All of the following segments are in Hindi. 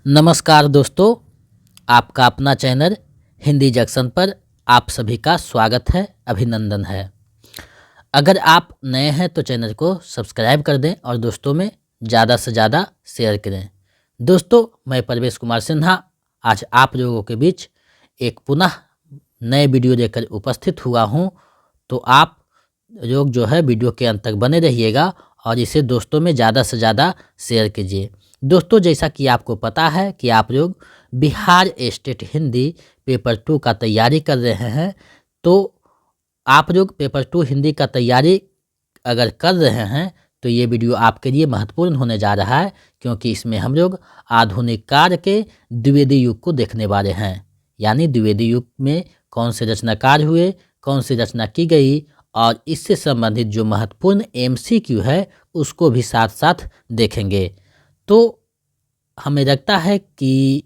नमस्कार दोस्तों, आपका अपना चैनल हिंदी जंक्शन पर आप सभी का स्वागत है, अभिनंदन है। अगर आप नए हैं तो चैनल को सब्सक्राइब कर दें और दोस्तों में ज़्यादा से ज़्यादा शेयर करें। दोस्तों, मैं परवेश कुमार सिन्हा आज आप लोगों के बीच एक पुनः नए वीडियो लेकर उपस्थित हुआ हूं, तो आप लोग जो है वीडियो के अंत तक बने रहिएगा और इसे दोस्तों में ज़्यादा से ज़्यादा शेयर कीजिए। दोस्तों, जैसा कि आपको पता है कि आप लोग बिहार स्टेट हिंदी पेपर 2 का तैयारी कर रहे हैं, तो आप लोग पेपर 2 हिंदी का तैयारी अगर कर रहे हैं तो ये वीडियो आपके लिए महत्वपूर्ण होने जा रहा है, क्योंकि इसमें हम लोग आधुनिक काल के द्विवेदी युग को देखने वाले हैं। यानी द्विवेदी युग में कौन से रचनाकार हुए, कौन सी रचना की गई और इससे संबंधित जो महत्वपूर्ण MCQ है उसको भी साथ साथ देखेंगे। तो हमें लगता है कि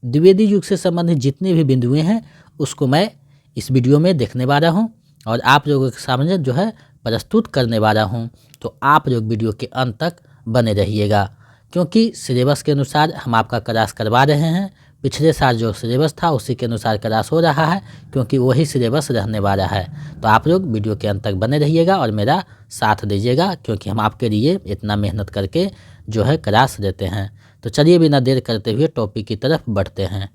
द्विवेदी युग से संबंधित जितने भी बिंदुएं हैं उसको मैं इस वीडियो में देखने वाला हूं और आप लोगों के सामने जो है प्रस्तुत करने वाला हूं। तो आप लोग वीडियो के अंत तक बने रहिएगा, क्योंकि सिलेबस के अनुसार हम आपका क्लास करवा रहे हैं। पिछले साल जो सिलेबस था उसी के अनुसार क्लास हो रहा है, क्योंकि वही सिलेबस रहने वाला है। तो आप लोग वीडियो के अंत तक बने रहिएगा और मेरा साथ दीजिएगा, क्योंकि हम आपके लिए इतना मेहनत करके जो है क्लास देते हैं। तो चलिए बिना देर करते हुए टॉपिक की तरफ बढ़ते हैं।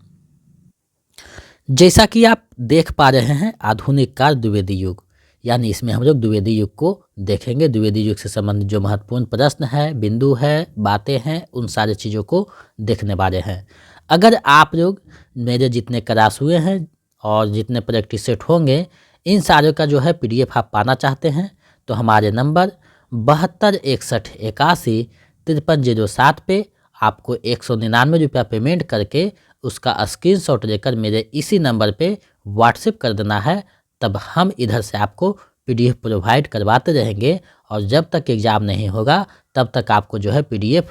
जैसा कि आप देख पा रहे हैं, आधुनिक काल द्विवेदी युग, यानी इसमें हम लोग द्विवेदी युग को देखेंगे। द्विवेदी युग से संबंधित जो महत्वपूर्ण प्रश्न है, बिंदु है, बातें हैं, उन सारी चीज़ों को देखने वाले हैं। अगर आप लोग मेरे जितने क्लास हुए हैं और जितने प्रैक्टिस सेट होंगे, इन सारे का जो है PDF आप पाना चाहते हैं तो हमारे नंबर 7261815307 पे आपको 199 रुपया पेमेंट करके उसका स्क्रीनशॉट लेकर मेरे इसी नंबर पे व्हाट्सएप कर देना है। तब हम इधर से आपको PDF प्रोवाइड करवाते रहेंगे और जब तक एग्ज़ाम नहीं होगा तब तक आपको जो है PDF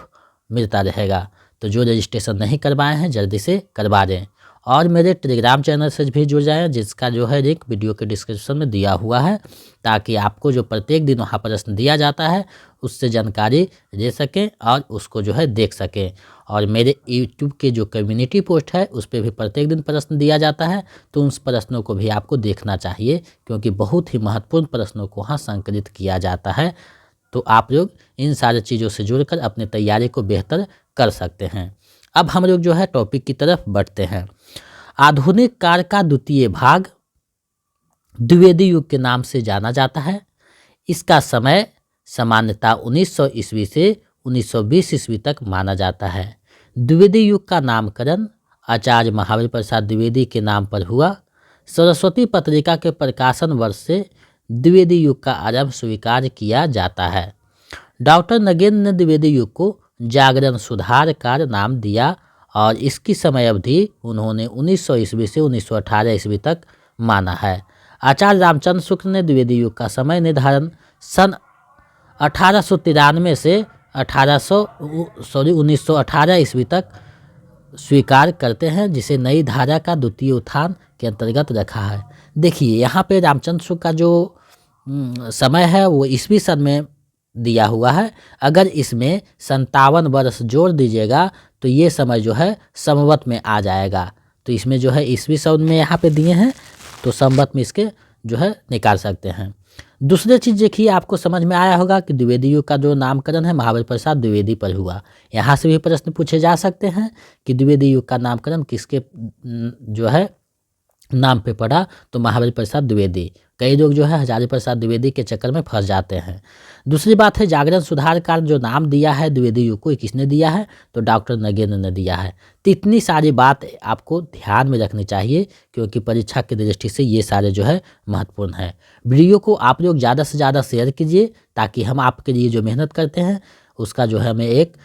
मिलता रहेगा। तो जो रजिस्ट्रेशन नहीं करवाए हैं जल्दी से करवा दें और मेरे टेलीग्राम चैनल से भी जुड़ जाएं, जिसका जो है लिंक वीडियो के डिस्क्रिप्शन में दिया हुआ है, ताकि आपको जो प्रत्येक दिन वहाँ प्रश्न दिया जाता है उससे जानकारी ले सकें और उसको जो है देख सकें। और मेरे YouTube के जो कम्युनिटी पोस्ट है उस पर भी प्रत्येक दिन प्रश्न दिया जाता है, तो उन प्रश्नों को भी आपको देखना चाहिए, क्योंकि बहुत ही महत्वपूर्ण प्रश्नों को वहाँ संकलित किया जाता है। तो आप लोग इन सारी चीज़ों से जुड़कर अपनी तैयारी को बेहतर कर सकते हैं। अब हम लोग जो है टॉपिक की तरफ बढ़ते हैं। आधुनिक काल का द्वितीय भाग द्विवेदी युग के नाम से जाना जाता है। इसका समय सामान्यतः 1900 ईस्वी से 1920 ईस्वी तक माना जाता है। द्विवेदी युग का नामकरण आचार्य महावीर प्रसाद द्विवेदी के नाम पर हुआ। सरस्वती पत्रिका के प्रकाशन वर्ष से द्विवेदी युग का आरंभ स्वीकार किया जाता है। डॉक्टर नगेंद्र ने द्विवेदी युग को जागरण सुधार का नाम दिया और इसकी समय अवधि उन्होंने 1900 ईस्वी से 1918 ईस्वी तक माना है। आचार्य रामचंद्र शुक्ल ने द्विवेदी युग का समय निर्धारण सन 1893 से 1918 ईस्वी तक स्वीकार करते हैं, जिसे नई धारा का द्वितीय उत्थान के अंतर्गत रखा है। देखिए यहाँ पे रामचंद्र शुक्ल का जो समय है वो ईस्वी सन में दिया हुआ है। अगर इसमें 57 वर्ष जोड़ दीजिएगा तो ये समय जो है संवत में आ जाएगा। तो इसमें जो है ईस्वी सन में यहाँ पे दिए हैं, तो संवत में इसके जो है निकाल सकते हैं। दूसरी चीज़ देखिए, आपको समझ में आया होगा कि द्विवेदी युग का जो नामकरण है महावीर प्रसाद द्विवेदी पर हुआ। यहाँ से भी प्रश्न पूछे जा सकते हैं कि द्विवेदी युग का नामकरण किसके जो है नाम पे पड़ा, तो महावीर प्रसाद द्विवेदी। कई लोग जो है हजारी प्रसाद द्विवेदी के चक्कर में फंस जाते हैं। दूसरी बात है, जागरण सुधार का जो नाम दिया है द्विवेदी युग को, किसने दिया है, तो डॉक्टर नगेंद्र ने दिया है। तो इतनी सारी बात आपको ध्यान में रखनी चाहिए, क्योंकि परीक्षा की दृष्टि से ये सारे जो है महत्वपूर्ण है। वीडियो को आप लोग ज़्यादा से ज़्यादा शेयर कीजिए, ताकि हम आपके लिए जो मेहनत करते हैं उसका जो है हमें एक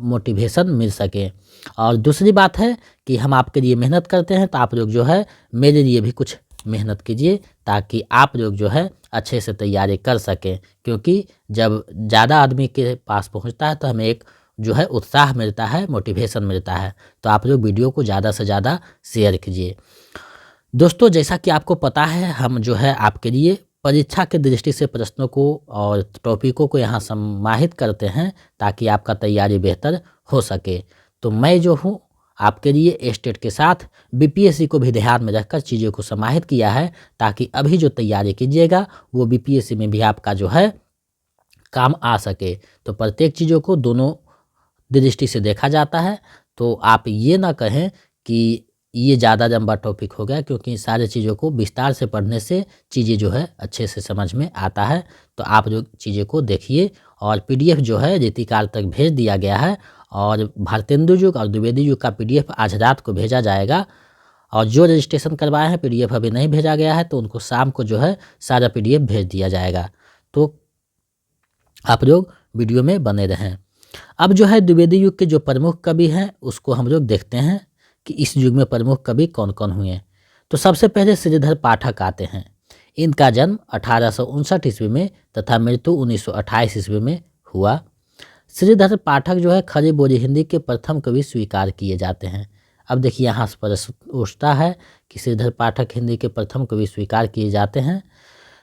मोटिवेशन मिल सके। और दूसरी बात है कि हम आपके लिए मेहनत करते हैं, तो आप लोग जो है मेरे लिए भी कुछ मेहनत कीजिए, ताकि आप लोग जो है अच्छे से तैयारी कर सकें। क्योंकि जब ज़्यादा आदमी के पास पहुंचता है तो हमें एक जो है उत्साह मिलता है, मोटिवेशन मिलता है। तो आप लोग वीडियो को ज़्यादा से ज़्यादा शेयर कीजिए। दोस्तों, जैसा कि आपको पता है, हम जो है आपके लिए परीक्षा की दृष्टि से प्रश्नों को और टॉपिकों को यहाँ समाहित करते हैं, ताकि आपका तैयारी बेहतर हो सके। तो मैं जो हूँ आपके लिए स्टेट के साथ बीपीएससी को भी ध्यान में रखकर चीज़ों को समाहित किया है, ताकि अभी जो तैयारी कीजिएगा वो बीपीएससी में भी आपका जो है काम आ सके। तो प्रत्येक चीज़ों को दोनों दृष्टि से देखा जाता है। तो आप ये ना कहें कि ये ज़्यादा लंबा टॉपिक हो गया, क्योंकि सारे चीज़ों को विस्तार से पढ़ने से चीज़ें जो है अच्छे से समझ में आता है। तो आप जो चीज़ें को देखिए, और पीडीएफ जो है रीतिकाल तक भेज दिया गया है, और भारतेंदु युग और द्विवेदी युग का पीडीएफ आज रात को भेजा जाएगा। और जो रजिस्ट्रेशन करवाए हैं पीडीएफ अभी नहीं भेजा गया है, तो उनको शाम को जो है सारा पीडीएफ भेज दिया जाएगा। तो आप लोग वीडियो में बने रहें। अब जो है द्विवेदी युग के जो प्रमुख कवि हैं उसको हम लोग देखते हैं कि इस युग में प्रमुख कवि कौन कौन हुए। तो सबसे पहले श्रीधर पाठक आते हैं। इनका जन्म 1859 ईस्वी में तथा मृत्यु 1928 ईस्वी में हुआ। श्रीधर पाठक जो है खड़ी बोली हिंदी के प्रथम कवि स्वीकार किए जाते हैं। अब देखिए यहाँ से प्रश्न उठता है कि श्रीधर पाठक हिंदी के प्रथम कवि स्वीकार किए जाते हैं,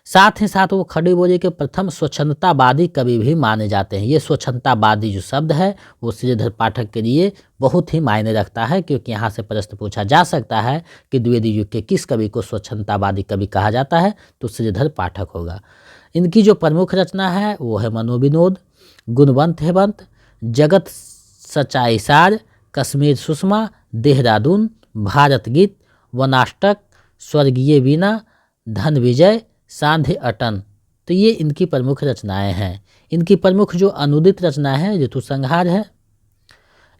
साथ ही साथ वो खड़ी बोली के प्रथम स्वच्छंदतावादी कवि भी माने जाते हैं। ये स्वच्छंदतावादी जो शब्द है वो श्रीधर पाठक के लिए बहुत ही मायने रखता है, क्योंकि यहाँ से प्रश्न पूछा जा सकता है कि द्विवेदी युग के किस कवि को स्वच्छंदतावादी कवि कहा जाता है, तो श्रीधर पाठक होगा। इनकी जो प्रमुख रचना है वो है मनोविनोद, गुणवंत हेमंत, जगत सच्चाई सार, कश्मीर सुषमा, देहरादून, भारत गीत, वनाष्टक, स्वर्गीय वीणा, धन विजय, सांध्य अटन। तो ये इनकी प्रमुख रचनाएं हैं। इनकी प्रमुख जो अनुदित रचना है ऋतु संहार है,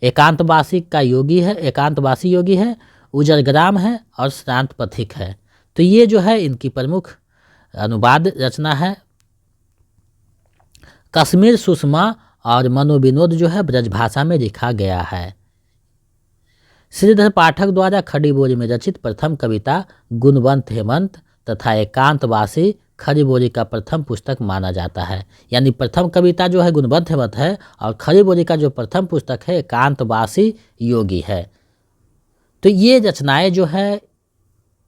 एकांतवासी का योगी है, एकांतवासी योगी है, उजरग्राम है और श्रांत पथिक है। तो ये जो है इनकी प्रमुख अनुवाद रचना है। कश्मीर सुषमा और मनोविनोद जो है ब्रजभाषा में लिखा गया है। श्रीधर पाठक द्वारा खड़ी बोली में रचित प्रथम कविता गुणवंत हेमंत तथा एकांतवासी खड़ी बोली का प्रथम पुस्तक माना जाता है। यानी प्रथम कविता जो है गुणवंत हेमंत है, और खड़ी बोली का जो प्रथम पुस्तक है एकांतवासी योगी है। तो ये रचनाएं जो है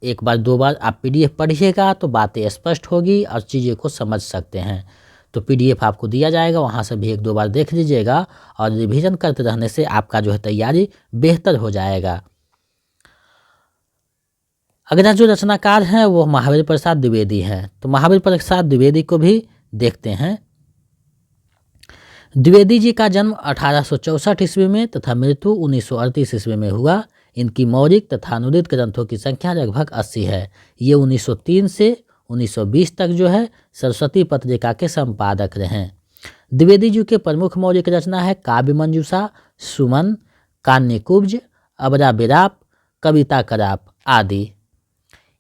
एक बार दो बार आप पीडीएफ पढ़िएगा तो बातें स्पष्ट होगी और चीज़ें को समझ सकते हैं। तो पीडीएफ आपको दिया जाएगा, वहाँ से भी एक दो बार देख लीजिएगा, और रिवीजन करते रहने से आपका जो है तैयारी बेहतर हो जाएगा। अगला जो रचनाकार हैं वो महावीर प्रसाद द्विवेदी हैं। तो महावीर प्रसाद द्विवेदी को भी देखते हैं। द्विवेदी जी का जन्म 1864 ईस्वी में तथा मृत्यु 1938 ईस्वी में हुआ। इनकी मौलिक तथा अनुदित ग्रंथों की संख्या लगभग 80 है। ये 1903 से 1920 तक जो है सरस्वती पत्रिका के संपादक रहे। द्विवेदी जी के प्रमुख मौलिक रचना है काव्य मंजूषा, सुमन, कान्यकुब्ज, अबरा बिराप, कविता कराप आदि।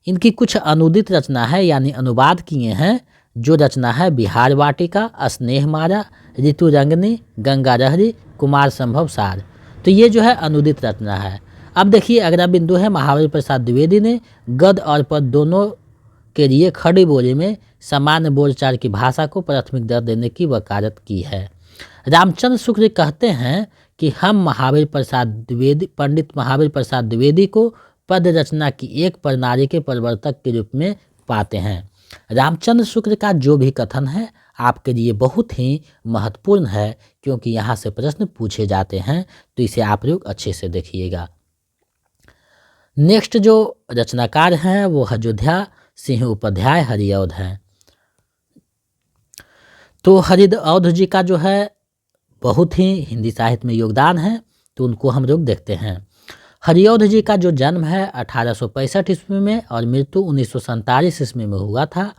इनकी कुछ अनुदित रचना है यानी अनुवाद किए हैं, जो रचना है बिहार वाटिका, स्नेह मारा, ऋतु रंगनी, गंगा रहरी, कुमार संभव सार। तो ये जो है अनुदित रचना है। अब देखिए अगला बिंदु है महावीर प्रसाद द्विवेदी ने गद्य और पद दोनों के लिए खड़ी बोली में सामान्य बोलचाल की भाषा को प्राथमिक दर्जा देने की वकालत की है। रामचंद्र शुक्ल कहते हैं कि हम महावीर प्रसाद द्विवेदी, पंडित महावीर प्रसाद द्विवेदी को पद रचना की एक प्रणाली के प्रवर्तक के रूप में पाते हैं। रामचंद्र शुक्ल का जो भी कथन है आपके लिए बहुत ही महत्वपूर्ण है, क्योंकि यहाँ से प्रश्न पूछे जाते हैं, तो इसे आप लोग अच्छे से देखिएगा। नेक्स्ट जो रचनाकार हैं वो अयोध्या सिंह उपाध्याय हरिऔध हैं। तो हरिऔध जी का जो है बहुत ही हिंदी साहित्य में योगदान है, तो उनको हम लोग देखते हैं। हरिऔध जी का जो जन्म है 1865 ईस्वी में और मृत्यु 1947 ईस्वी में हुआ था।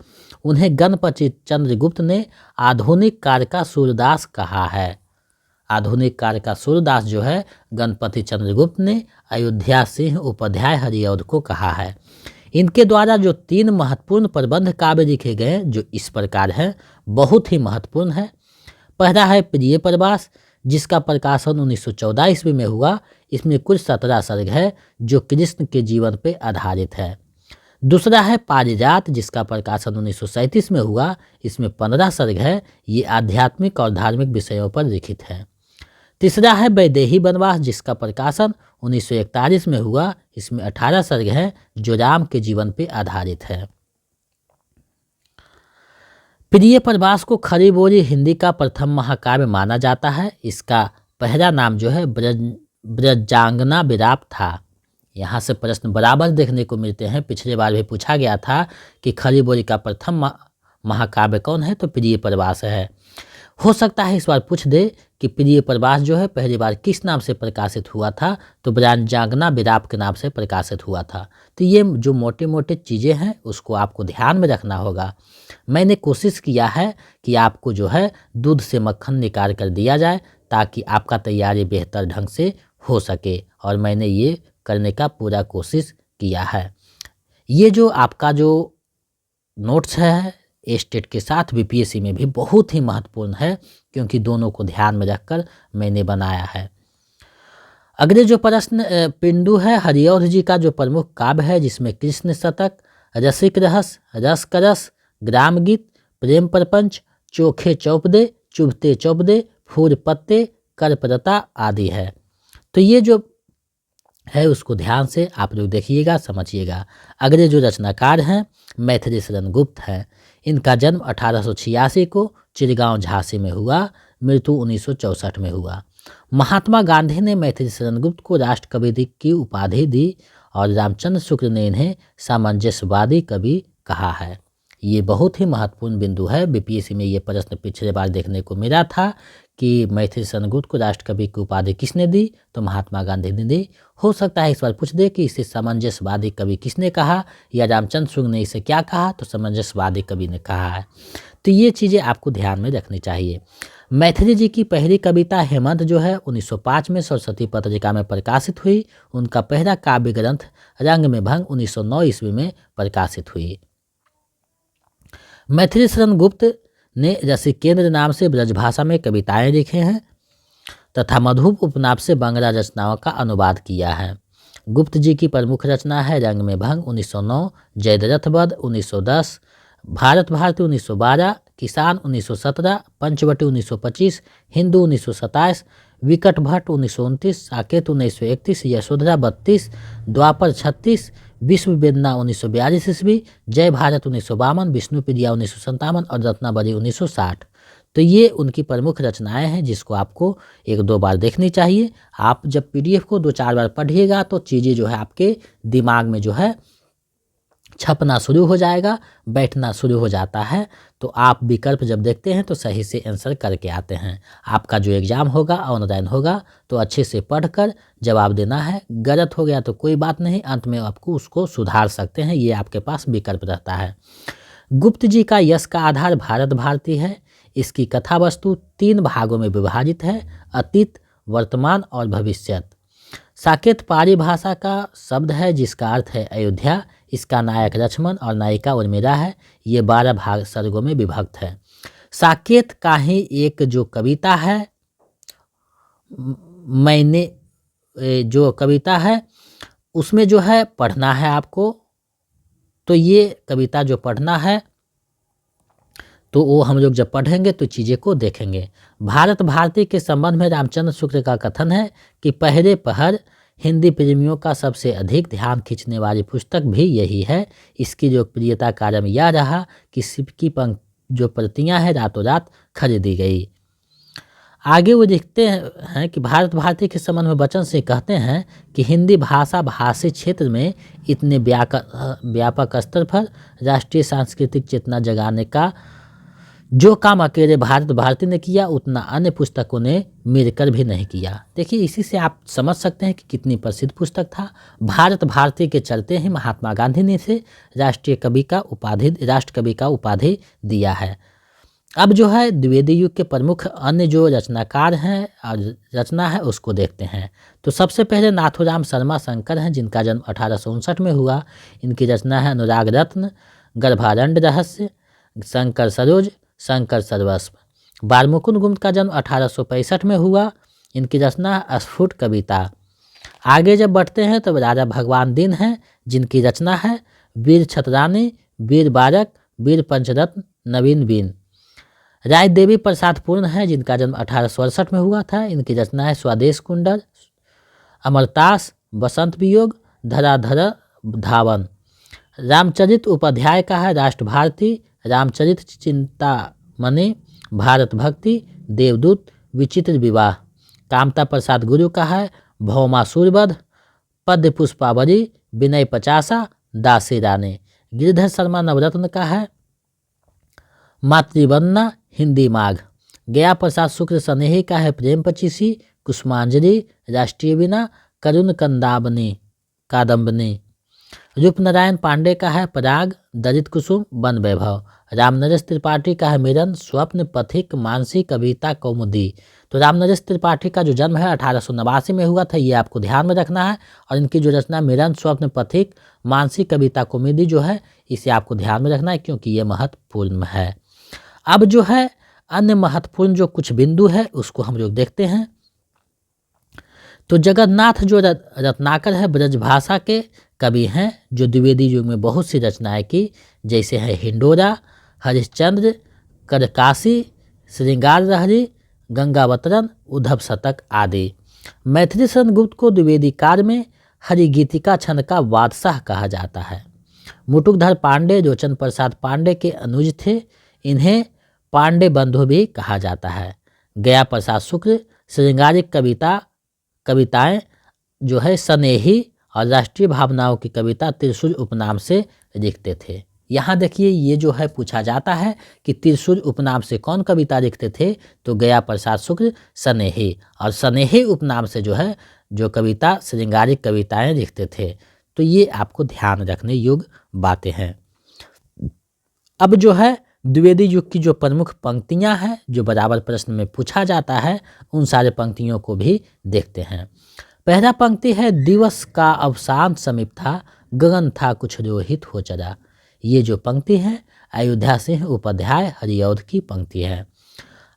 उन्हें गणपति चंद्रगुप्त ने आधुनिक काल का सूरदास कहा है। आधुनिक काल का सूरदास जो है गणपति चंद्रगुप्त ने अयोध्या सिंह उपाध्याय हरिऔध को कहा है। इनके द्वारा जो 3 महत्वपूर्ण प्रबंध काव्य लिखे गए जो इस प्रकार हैं, बहुत ही महत्वपूर्ण है। पहला है प्रिय प्रवास, जिसका प्रकाशन 1914 ईस्वी में हुआ। इसमें कुल 17 सर्ग है जो कृष्ण के जीवन पर आधारित है। दूसरा है पारिजात, जिसका प्रकाशन 1937 में हुआ। इसमें 15 सर्ग है, ये आध्यात्मिक और धार्मिक विषयों पर लिखित है। तीसरा है वैदेही वनवास, जिसका प्रकाशन 1941 में हुआ। इसमें 18 सर्ग है जो राम के जीवन पर आधारित है। प्रिय प्रवास को खड़ी बोली हिंदी का प्रथम महाकाव्य माना जाता है। इसका पहला नाम जो है ब्रजांगना विराप था। यहाँ से प्रश्न बराबर देखने को मिलते हैं। पिछले बार भी पूछा गया था कि खरी बोरी का प्रथम महाकाव्य कौन है, तो प्रिय प्रवास है। हो सकता है इस बार पूछ दे कि प्रिय प्रवास जो है पहली बार किस नाम से प्रकाशित हुआ था, तो ब्रजांगना विराप के नाम से प्रकाशित हुआ था। तो ये जो मोटे मोटे चीज़ें हैं उसको आपको ध्यान में रखना होगा। मैंने कोशिश किया है कि आपको जो है दूध से मक्खन निकाल कर दिया जाए ताकि आपका तैयारी बेहतर ढंग से हो सके, और मैंने ये करने का पूरा कोशिश किया है। ये जो आपका जो नोट्स है स्टेट के साथ बीपीएससी में भी बहुत ही महत्वपूर्ण है, क्योंकि दोनों को ध्यान में रखकर मैंने बनाया है। अगले जो प्रश्न पिंडु है हरिऔध जी का जो प्रमुख काव्य है, जिसमें कृष्ण शतक, रसिक रहस, रस करस, ग्राम गीत, प्रेम प्रपंच, चोखे चौपदे, चुभते चौपदे, फूल पत्ते, करप्रता आदि है। तो ये जो है उसको ध्यान से आप लोग देखिएगा, समझिएगा। अगले जो रचनाकार हैं मैथिली शरण गुप्त हैं। इनका जन्म 1886 को चिरगांव झांसी में हुआ, मृत्यु 1964 में हुआ। महात्मा गांधी ने मैथिली शरण गुप्त को राष्ट्रकवि की उपाधि दी और रामचंद्र शुक्ल ने इन्हें सामंजस्यवादी कवि कहा है। ये बहुत ही महत्वपूर्ण बिंदु है। बीपीएससी में ये प्रश्न पिछले बार देखने को मिला था कि मैथिली शरण गुप्त को राष्ट्रकवि की उपाधि किसने दी, तो महात्मा गांधी ने दी। हो सकता है इस बार पूछ दे कि इसे सामंजस्यवादी कवि किसने कहा, या रामचंद्र शुक्ल ने इसे क्या कहा, तो सामंजस्यवादी कवि ने कहा है। तो ये चीज़ें आपको ध्यान में रखनी चाहिए। मैथिली जी की पहली कविता हेमंत जो है 1905 में सरस्वती पत्रिका में प्रकाशित हुई। उनका पहला काव्य ग्रंथ रंग में भंग 1909 ईस्वी में प्रकाशित हुई। मैथिली शरण गुप्त ने रसिकेंद्र नाम से ब्रजभाषा में कविताएं लिखे हैं तथा मधुप उपनाम से बंगला रचनाओं का अनुवाद किया है। गुप्त जी की प्रमुख रचना है रंग में भंग 1909, जयद्रथ वध 1910, भारत भारती 1912, किसान 1917, पंचवटी 1925, हिंदू 1927, विकट भट्ट 1929, साकेत 1931, यशोधरा 32, द्वापर 36, विश्व वेदना 1942 ईस्वी, जय भारत 1952, विष्णुप्रिया 1957 और रत्नावली 1960। तो ये उनकी प्रमुख रचनाएं हैं जिसको आपको एक दो बार देखनी चाहिए। आप जब पीडीएफ को दो चार बार पढ़िएगा तो चीज़ें जो है आपके दिमाग में जो है छपना शुरू हो जाएगा, बैठना शुरू हो जाता है। तो आप विकल्प जब देखते हैं तो सही से आंसर करके आते हैं। आपका जो एग्ज़ाम होगा ऑनलाइन होगा तो अच्छे से पढ़कर जवाब देना है। गलत हो गया तो कोई बात नहीं, अंत में आपको उसको सुधार सकते हैं, ये आपके पास विकल्प रहता है। गुप्त जी का यश का आधार भारत भारती है। इसकी कथा वस्तु 3 भागों में विभाजित है, अतीत, वर्तमान और भविष्यत। साकेत पाली भाषा का शब्द है जिसका अर्थ है अयोध्या। इसका नायक लक्ष्मण और नायिका उर्मिला है। ये 12 भाग सर्गों में विभक्त है। साकेत का ही एक जो कविता है, मैंने जो कविता है उसमें जो है पढ़ना है आपको। तो ये कविता जो पढ़ना है तो वो हम लोग जब पढ़ेंगे तो चीज़ें को देखेंगे। भारत भारती के संबंध में रामचंद्र शुक्ल का कथन है कि पहले पहर हिंदी प्रेमियों का सबसे अधिक ध्यान खींचने वाली पुस्तक भी यही है। इसकी लोकप्रियता कारण यह रहा कि सिक्की जो प्रतियां हैं रातों रात खरीदी गई। आगे वो लिखते हैं कि भारत भारती के संबंध में वचन से कहते हैं कि हिंदी भाषा भाषी क्षेत्र में इतने व्यापक स्तर पर राष्ट्रीय सांस्कृतिक चेतना जगाने का जो काम अकेले भारत भारती ने किया उतना अन्य पुस्तकों ने मिलकर भी नहीं किया। देखिए इसी से आप समझ सकते हैं कि कितनी प्रसिद्ध पुस्तक था। भारत भारती के चलते ही महात्मा गांधी ने इसे राष्ट्रीय कवि का उपाधि दिया है। अब जो है द्विवेदी युग के प्रमुख अन्य जो रचनाकार हैं और रचना है उसको देखते हैं। तो सबसे पहले नाथुराम शर्मा शंकर हैं जिनका जन्म 1859 में हुआ। इनकी रचना है अनुराग रत्न, गर्भारंड रहस्य, शंकर सरोज, शंकर सर्वस्व। बालमुकुंद गुप्त का जन्म 1865 में हुआ। इनकी रचना है स्फुट कविता। आगे जब बढ़ते हैं तो राजा भगवान दीन हैं जिनकी रचना है वीर छतरानी, वीर बारक, वीर पंचरत्न, नवीन बीन। राय देवी प्रसाद पूर्ण है जिनका जन्म 1868 में हुआ था। इनकी रचना है स्वदेश कुंडल, अमरतास, बसंत वियोग, धराधर धावन। रामचरित उपाध्याय का है राष्ट्र भारती, रामचरित चिंतामणि, भारत भक्ति, देवदूत, विचित्र विवाह। कामता प्रसाद गुरु का है भौमासुरवध, पद्य पुष्पावली, विनय पचासा, दासी रानी। गिरिधर शर्मा नवरत्न का है मातृवंदना, हिंदी माघ। गया प्रसाद शुक्ल स्नेही का है प्रेम पचीसी, कुसुमांजलि, राष्ट्रीय वीणा, करुण कंदाबनी कादम्बनी। रूपनारायण पांडे का है पराग, दलित कुसुम, वन वैभव। रामनरेश त्रिपाठी का है मिलन, स्वप्न, पथिक, मानसी, कविता, कौमुदी। तो रामनरेश त्रिपाठी का जो जन्म है 1889 में हुआ था, ये आपको ध्यान में रखना है। और इनकी जो रचना मिलन, स्वप्न, पथिक, मानसी, कविता, कौमुदी जो है, इसे आपको ध्यान में रखना है क्योंकि ये महत्वपूर्ण है। अब जो है अन्य महत्वपूर्ण जो कुछ बिंदु है उसको हम लोग देखते हैं। तो जगन्नाथ जो रत्नाकर है ब्रजभाषा के कवि हैं, जो द्विवेदी युग में बहुत सी रचनाएं की, जैसे है हिंडोरा, हरिश्चंद्र, करकासी, श्रृंगार लहरी, गंगावतरण, उद्धव शतक आदि। मैथिली शरण गुप्त को द्विवेदी काल में हरिगीतिका छंद का बादशाह कहा जाता है। मुटुकधर पांडे रोचन प्रसाद पांडे के अनुज थे, इन्हें पांडे बंधु भी कहा जाता है। गया प्रसाद शुक्ल श्रृंगारिक कविताएं जो है स्नेही और राष्ट्रीय भावनाओं की कविता त्रिशूल उपनाम से लिखते थे। यहाँ देखिए ये जो है पूछा जाता है कि त्रिशूल उपनाम से कौन कविता लिखते थे, तो गया प्रसाद शुक्ल स्नेही, और स्नेही उपनाम से जो है जो कविता श्रृंगारिक कविताएं लिखते थे। तो ये आपको ध्यान रखने योग्य बातें हैं। अब जो है द्विवेदी युग की जो प्रमुख पंक्तियां हैं जो बराबर प्रश्न में पूछा जाता है, उन सारे पंक्तियों को भी देखते हैं। पहला पंक्ति है दिवस का अवसान समीप था, गगन था कुछ रोहित हो चला। ये जो पंक्ति है अयोध्या सिंह उपाध्याय हरिऔध की पंक्ति है।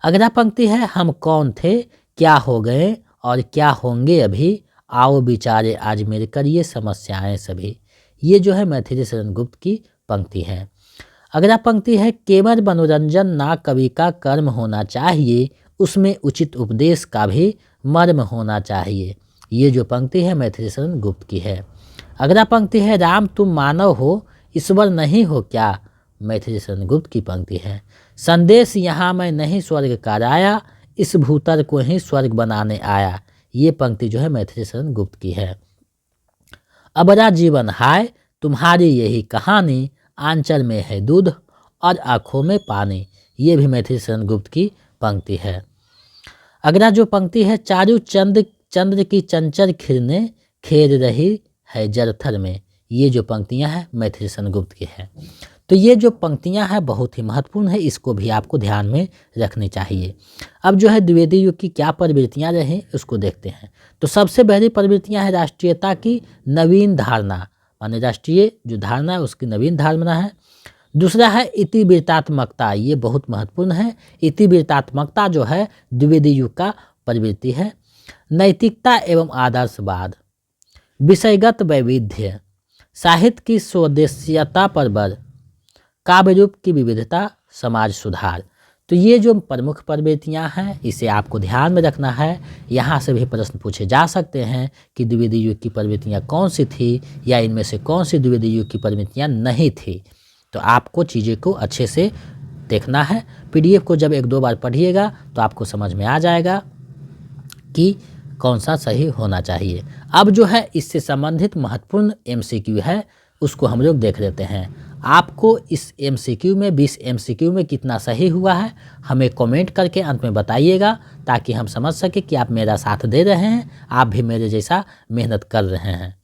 अगला पंक्ति है हम कौन थे क्या हो गए और क्या होंगे अभी, आओ विचारे आज मिलकर ये समस्याएं सभी। ये जो है मैथिली शरण गुप्त की पंक्ति है। अगला पंक्ति है केवल मनोरंजन ना कवि का कर्म होना चाहिए, उसमें उचित उपदेश का भी मर्म होना चाहिए। ये जो पंक्ति है मैथिली शरण गुप्त की है। अगला पंक्ति है राम तुम मानव हो ईश्वर नहीं हो क्या, मैथिली शरण गुप्त की पंक्ति है। संदेश यहाँ मैं नहीं स्वर्ग का लाया, इस भूतर को ही स्वर्ग बनाने आया। ये पंक्ति जो है मैथिली शरण गुप्त की है। अबरा जीवन हाय तुम्हारी यही कहानी, आंचल में है दूध और आँखों में पानी। ये भी मैथिली शरण गुप्त की पंक्ति है। अगला जो पंक्ति है चारू चंद्र की चंचल किरणें खेल रही है जरथर में। ये जो पंक्तियां हैं मैथिली शरण गुप्त की है। तो ये जो पंक्तियां हैं बहुत ही महत्वपूर्ण है, इसको भी आपको ध्यान में रखनी चाहिए। अब जो है द्विवेदी युग की क्या प्रवृत्तियां रहीं उसको देखते हैं। तो सबसे पहली प्रवृत्तियां हैं राष्ट्रीयता की नवीन धारणा, माने राष्ट्रीय जो धारणा है उसकी नवीन धारणा है। दूसरा है इतिवृत्तात्मकता, ये बहुत महत्वपूर्ण है। इतिवृत्तात्मकता जो है द्विवेदी युग का प्रवृत्ति है। नैतिकता एवं आदर्शवाद, विषयगत वैविध्य, साहित्य की स्वदेशीयता पर बल, काव्य रूप की विविधता, समाज सुधार। तो ये जो प्रमुख प्रवृत्तियां हैं इसे आपको ध्यान में रखना है। यहाँ से भी प्रश्न पूछे जा सकते हैं कि द्विवेदी युग की प्रवृत्तियां कौन सी थी या इनमें से कौन सी द्विवेदी युग की प्रवृत्तियां नहीं थी। तो आपको चीज़ें को अच्छे से देखना है। पीडीएफ को जब एक दो बार पढ़िएगा तो आपको समझ में आ जाएगा कि कौन सा सही होना चाहिए। अब जो है इससे संबंधित महत्वपूर्ण एमसीक्यू है उसको हम लोग देख लेते हैं। आपको इस एमसीक्यू में 20 एमसीक्यू में कितना सही हुआ है हमें कमेंट करके अंत में बताइएगा, ताकि हम समझ सके कि आप मेरा साथ दे रहे हैं, आप भी मेरे जैसा मेहनत कर रहे हैं।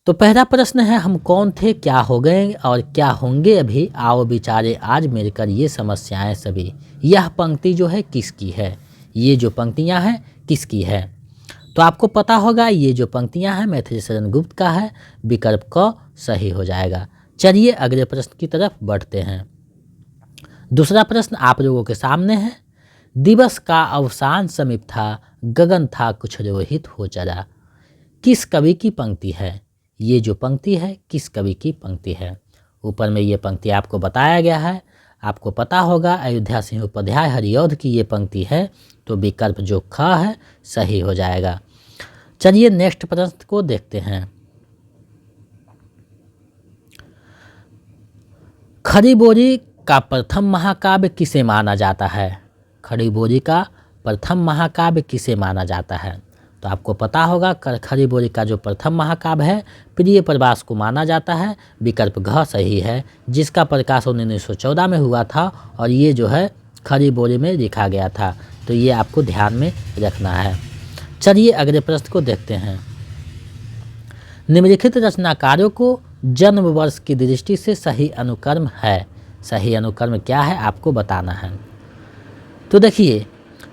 तो पहला प्रश्न है हम कौन थे क्या हो गए और क्या होंगे अभी, आओ विचारे आज मिलकर ये समस्याएं सभी। यह पंक्ति जो है किसकी है, ये जो पंक्तियां हैं किसकी है। तो आपको पता होगा ये जो पंक्तियां हैं मैथिली शरण गुप्त का है, विकल्प क सही हो जाएगा। चलिए अगले प्रश्न की तरफ बढ़ते हैं। दूसरा प्रश्न आप लोगों के सामने है। दिवस का अवसान समीप था, गगन था कुछ रोहित हो चला। किस कवि की पंक्ति है, ये जो पंक्ति है किस कवि की पंक्ति है। ऊपर में ये पंक्ति आपको बताया गया है, आपको पता होगा अयोध्या सिंह उपाध्याय हरिऔध की ये पंक्ति है। तो विकल्प जो ख है सही हो जाएगा। चलिए नेक्स्ट प्रश्न को देखते हैं। खड़ी बोरी का प्रथम महाकाव्य किसे माना जाता है, खड़ी बोरी का प्रथम महाकाव्य किसे माना जाता है। तो आपको पता होगा खरी बोरी का जो प्रथम महाकाव्य है प्रिय प्रवास को माना जाता है। विकल्प घ सही है, जिसका प्रकाशन 1914 में हुआ था और ये जो है खरी बोरी में लिखा गया था। तो ये आपको ध्यान में रखना है। चलिए अगले प्रश्न को देखते हैं। निम्नलिखित रचनाकारों को जन्म वर्ष की दृष्टि से सही अनुक्रम है। सही अनुक्रम क्या है आपको बताना है। तो देखिए,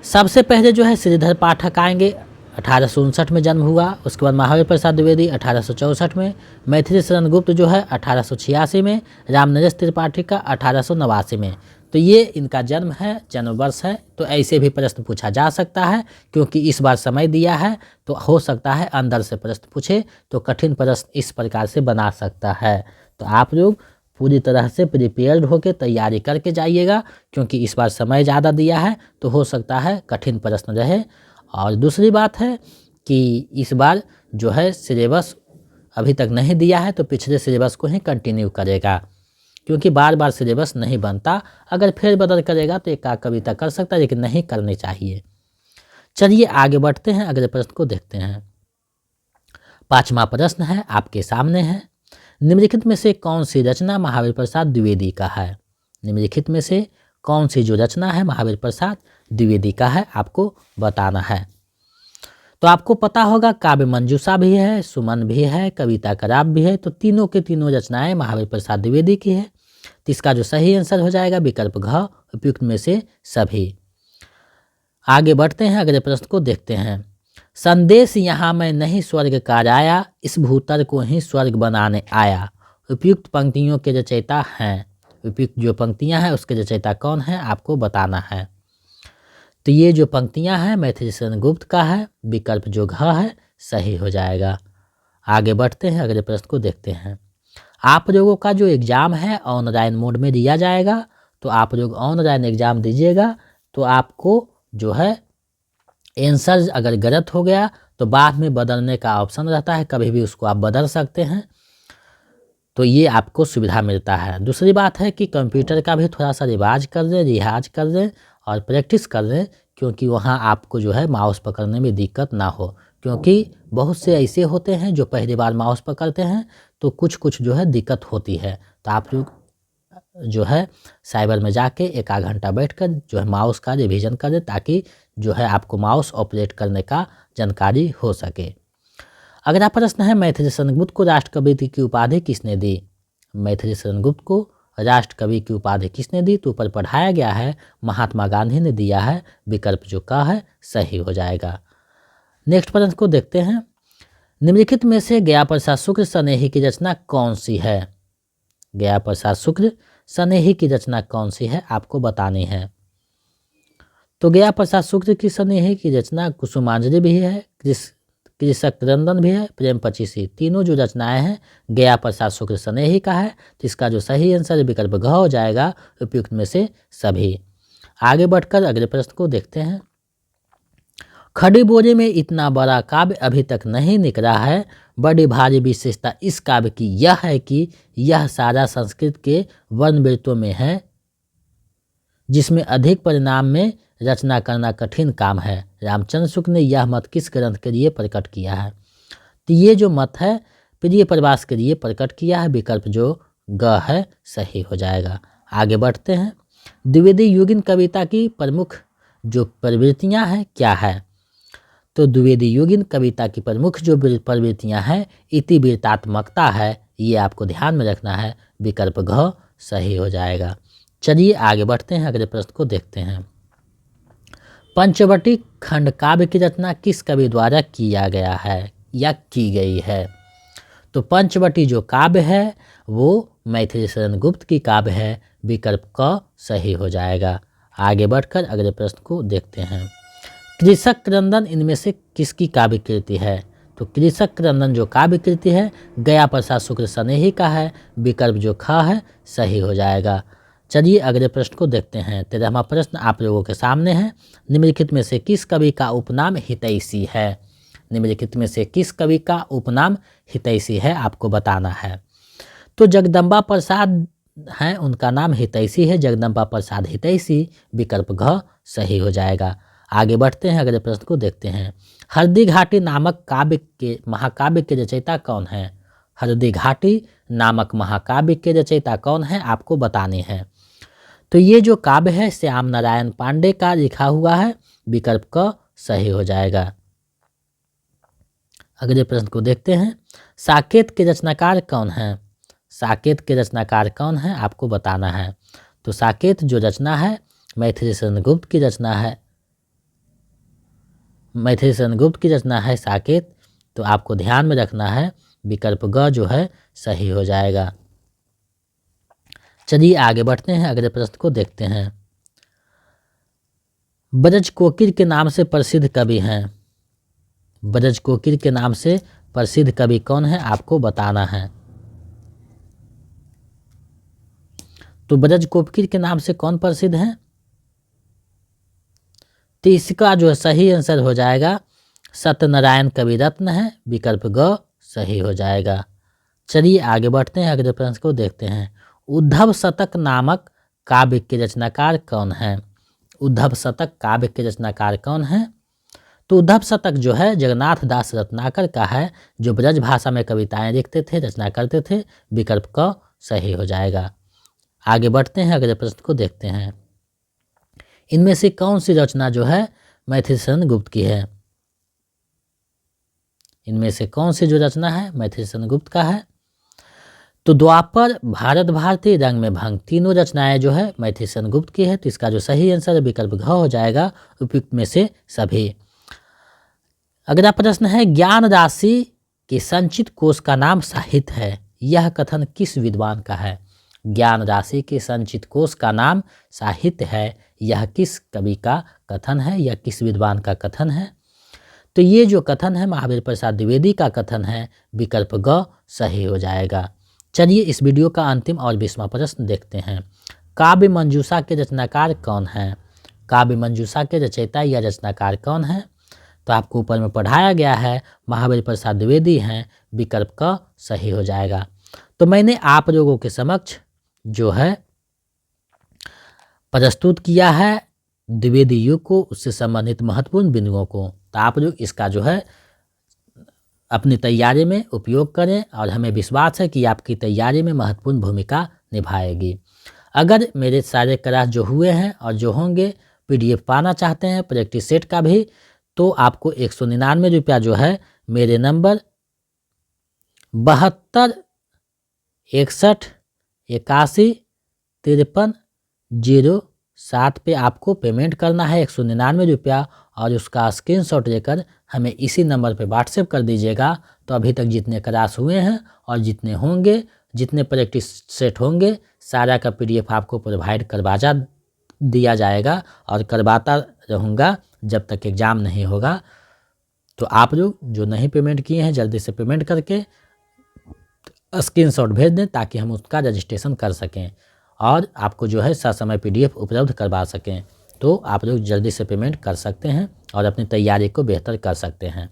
सबसे पहले जो है श्रीधर पाठक आएंगे, 1859 में जन्म हुआ। उसके बाद महावीर प्रसाद द्विवेदी 1864 में, मैथिली शरण गुप्त जो है 1886 में, रामनरेश त्रिपाठी का 1889 में। तो ये इनका जन्म है, जन्म वर्ष है। तो ऐसे भी प्रश्न पूछा जा सकता है, क्योंकि इस बार समय दिया है तो हो सकता है अंदर से प्रश्न पूछे, तो कठिन प्रश्न इस प्रकार से बना सकता है। तो आप लोग पूरी तरह से प्रिपेयर्ड होकर तैयारी करके जाइएगा, क्योंकि इस बार समय ज़्यादा दिया है तो हो सकता है कठिन प्रश्न रहे। और दूसरी बात है कि इस बार जो है सिलेबस अभी तक नहीं दिया है, तो पिछले सिलेबस को ही कंटिन्यू करेगा, क्योंकि बार बार सिलेबस नहीं बनता। अगर फेर बदल करेगा तो एक कविता कर सकता है, लेकिन नहीं करनी चाहिए। चलिए आगे बढ़ते हैं, अगले प्रश्न को देखते हैं। 5वां प्रश्न है आपके सामने है। निम्नलिखित में से कौन सी रचना महावीर प्रसाद द्विवेदी का है। निम्नलिखित में से कौन सी जो रचना है महावीर प्रसाद द्विवेदी का है आपको बताना है। तो आपको पता होगा काव्य मंजूषा भी है, सुमन भी है, कविता कराप भी है। तो तीनों के तीनों रचनाएं महावीर प्रसाद द्विवेदी की है। तो इसका जो सही आंसर हो जाएगा विकल्प घ, उपयुक्त में से सभी। आगे बढ़ते हैं, अगले प्रश्न को देखते हैं। संदेश यहाँ मैं नहीं स्वर्ग का आया, इस भूतल को ही स्वर्ग बनाने आया। उपयुक्त पंक्तियों के रचयिता हैं। उपयुक्त जो पंक्तियां हैं उसके रचयिता कौन है आपको बताना है। तो ये जो पंक्तियां हैं मैथिली शरण गुप्त का है, विकल्प जो घ है सही हो जाएगा। आगे बढ़ते हैं, अगले प्रश्न को देखते हैं। आप लोगों का जो एग्ज़ाम है ऑनलाइन मोड में दिया जाएगा, तो आप लोग ऑनलाइन एग्ज़ाम दीजिएगा। तो आपको जो है आंसर अगर गलत हो गया तो बाद में बदलने का ऑप्शन रहता है, कभी भी उसको आप बदल सकते हैं। तो ये आपको सुविधा मिलता है। दूसरी बात है कि कंप्यूटर का भी थोड़ा सा रिवाज कर दें, रियाज कर दें और प्रैक्टिस कर दें, क्योंकि वहाँ आपको जो है माउस पकड़ने में दिक्कत ना हो। क्योंकि बहुत से ऐसे होते हैं जो पहली बार माउस पकड़ते हैं तो कुछ जो है दिक्कत होती है। तो आप लोग जो है साइबर में जाके 1 आध घंटा बैठकर जो है माउस का रिवीजन कर दें, ताकि जो है आपको माउस ऑपरेट करने का जानकारी हो सके। अगला प्रश्न है, मैथिली शरण गुप्त को राष्ट्रकवि की उपाधि किसने दी। मैथिली शरण गुप्त को राष्ट्रकवि की उपाधि किसने दी। तो ऊपर पढ़ाया गया है महात्मा गांधी ने दिया है। विकल्प जो का है सही हो जाएगा। नेक्स्ट प्रश्न को देखते हैं। निम्नलिखित में से गया प्रसाद शुक्ल स्नेही की रचना कौन सी है। गया प्रसाद शुक्ल स्नेही की रचना कौन सी है आपको बतानी है। तो गया प्रसाद शुक्ल की स्नेही की रचना कुसुमांजलि भी है, कृषक क्रंदन भी है, प्रेम पचीसी। तीनों जो रचनाएं हैं गया प्रसाद शुक्ल स्नेही का है। तो इसका जो सही आंसर विकल्प घ हो जाएगा, उपयुक्त में से सभी। आगे बढ़कर अगले प्रश्न को देखते हैं। खड़ी बोरी में इतना बड़ा काव्य अभी तक नहीं निकला है। बड़ी भारी विशेषता इस काव्य की यह है कि यह सारा संस्कृत के वर्णवृत्तों में है, जिसमें अधिक परिणाम में रचना करना कठिन काम है। रामचंद्र शुक्ल ने यह मत किस ग्रंथ के लिए प्रकट किया है। तो ये जो मत है प्रिय प्रवास के लिए प्रकट किया है। विकल्प जो ग है सही हो जाएगा। आगे बढ़ते हैं। द्विवेदी युगीन कविता की प्रमुख जो प्रवृत्तियां हैं क्या है। तो द्विवेदी युगीन कविता की प्रमुख जो प्रवृत्तियां हैं इतिवृत्तात्मकता है, ये आपको ध्यान में रखना है। विकल्प घ सही हो जाएगा। चलिए आगे बढ़ते हैं, अगले प्रश्न को देखते हैं। पंचवटी खंड काव्य की रचना किस कवि द्वारा किया गया है या की गई है। तो पंचवटी जो काव्य है वो मैथिली शरण गुप्त की काव्य है। विकल्प क सही हो जाएगा। आगे बढ़कर अगले प्रश्न को देखते हैं। कृषक क्रंदन इनमें से किसकी काव्य कृति है। तो कृषक क्रंदन जो काव्य कृति है गया प्रसाद शुक्ल स्नेही का है। विकल्प जो ख है सही हो जाएगा। चलिए अगले प्रश्न को देखते हैं। 13वां प्रश्न आप लोगों के सामने है। निम्नलिखित में से किस कवि का उपनाम हितैषी है। निम्नलिखित में से किस कवि का उपनाम हितैषी है आपको बताना है। तो जगदम्बा प्रसाद हैं, उनका नाम हितैषी है। जगदम्बा प्रसाद हितैषी। विकल्प घ सही हो जाएगा। आगे बढ़ते हैं, अगले प्रश्न को देखते हैं। हल्दी घाटी नामक काव्य के महाकाव्य के रचयिता कौन है? हल्दी घाटी नामक महाकाव्य के रचयिता कौन है आपको बतानी है। तो ये जो काव्य है श्याम नारायण पांडे का लिखा हुआ है, विकल्प क सही हो जाएगा। अगले प्रश्न को देखते हैं। साकेत के रचनाकार कौन है? साकेत के रचनाकार कौन है आपको बताना है। तो साकेत जो रचना है मैथिली शरण गुप्त की रचना है, मैथिली शरण गुप्त की रचना है साकेत। तो आपको ध्यान में रखना है विकल्प ग जो है सही हो जाएगा। चलिए आगे बढ़ते हैं, अगले प्रश्न को देखते हैं। ब्रज कोकिल के नाम से प्रसिद्ध कवि हैं। ब्रज कोकिल के नाम से प्रसिद्ध कवि कौन है आपको बताना है। तो ब्रज कोकिल के नाम से कौन प्रसिद्ध है? तो इसका जो सही आंसर हो जाएगा सत्यनारायण कवि रत्न है, विकल्प ग सही हो जाएगा। चलिए आगे बढ़ते हैं, अगले प्रश्न को देखते हैं। उद्धव शतक नामक काव्य के रचनाकार कौन है? उद्धव शतक काव्य के रचनाकार कौन है? तो उद्धव शतक जो है जगन्नाथ दास रत्नाकर का है, जो ब्रज भाषा में कविताएं लिखते थे, रचना करते थे, विकल्प क सही हो जाएगा। आगे बढ़ते हैं, अगले प्रश्न को देखते हैं। इनमें से कौन सी रचना जो है मैथिली शरण गुप्त की है? इनमें से कौन सी जो रचना है मैथिली शरण गुप्त का है? तो द्वापर, भारत भारती, रंग में भंग, तीनों रचनाएं जो है मैथिली शरण गुप्त की है। तो इसका जो सही आंसर है विकल्प घ हो जाएगा, उपयुक्त में से सभी। अगला प्रश्न है, ज्ञान राशि के संचित कोश का नाम साहित्य है, यह कथन किस विद्वान का है? ज्ञान राशि के संचित कोश का नाम साहित्य है, यह किस कवि का कथन है या किस विद्वान का कथन है? तो ये जो कथन है महावीर प्रसाद द्विवेदी का कथन है, विकल्प ग सही हो जाएगा। चलिए इस वीडियो का अंतिम और 20वां प्रश्न देखते हैं। काव्य मंजूषा के रचनाकार कौन है? काव्य मंजूषा के रचयिता या रचनाकार कौन है? तो आपको ऊपर में पढ़ाया गया है महावीर प्रसाद द्विवेदी हैं, विकल्प क सही हो जाएगा। तो मैंने आप लोगों के समक्ष जो है प्रस्तुत किया है द्विवेदी युग को, उससे संबंधित महत्वपूर्ण बिंदुओं को। तो आप लोग इसका जो है अपनी तैयारी में उपयोग करें और हमें विश्वास है कि आपकी तैयारी में महत्वपूर्ण भूमिका निभाएगी। अगर मेरे सारे क्लास जो हुए हैं और जो होंगे PDF पाना चाहते हैं प्रैक्टिस सेट का भी, तो आपको 199 रुपया जो है मेरे नंबर 72 61 81 53 07 पे आपको पेमेंट करना है 199 रुपया, और उसका स्क्रीनशॉट लेकर हमें इसी नंबर पे व्हाट्सएप कर दीजिएगा। तो अभी तक जितने क्लास हुए हैं और जितने होंगे, जितने प्रैक्टिस सेट होंगे, सारा का PDF आपको प्रोवाइड करवा दिया जाएगा और करवाता रहूँगा जब तक एग्ज़ाम नहीं होगा। तो आप लोग जो नहीं पेमेंट किए हैं जल्दी से पेमेंट करके स्क्रीनशॉट भेज दें ताकि हम उसका रजिस्ट्रेशन कर सकें और आपको जो है ससमय PDF उपलब्ध करवा सकें। तो आप लोग जल्दी से पेमेंट कर सकते हैं और अपनी तैयारी को बेहतर कर सकते हैं।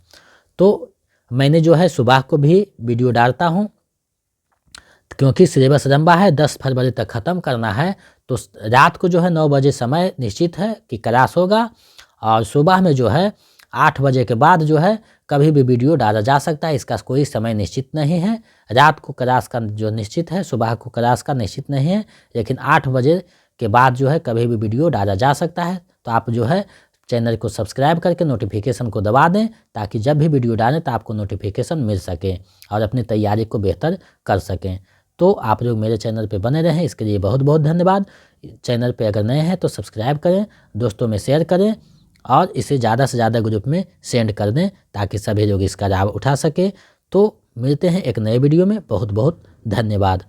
तो मैंने जो है सुबह को भी वीडियो डालता हूँ, क्योंकि सिलेबस लंबा है, 10 फरवरी तक ख़त्म करना है। तो रात को जो है 9 बजे समय निश्चित है कि क्लास होगा, और सुबह में जो है 8 बजे के बाद जो है कभी भी वीडियो डाला जा सकता है, इसका कोई समय निश्चित नहीं है। रात को क्लास का जो निश्चित है, सुबह को क्लास का निश्चित नहीं है, लेकिन 8 बजे के बाद जो है कभी भी वीडियो डाला जा सकता है। तो आप जो है चैनल को सब्सक्राइब करके नोटिफिकेशन को दबा दें ताकि जब भी वीडियो डालें तो आपको नोटिफिकेशन मिल सके और अपनी तैयारी को बेहतर कर सकें। तो आप लोग मेरे चैनल पे बने रहें, इसके लिए बहुत बहुत धन्यवाद। चैनल पे अगर नए हैं तो सब्सक्राइब करें, दोस्तों में शेयर करें और इसे ज़्यादा से ज़्यादा ग्रुप में सेंड कर दें ताकि सभी लोग इसका लाभ उठा सकें। तो मिलते हैं एक नए वीडियो में, बहुत बहुत धन्यवाद।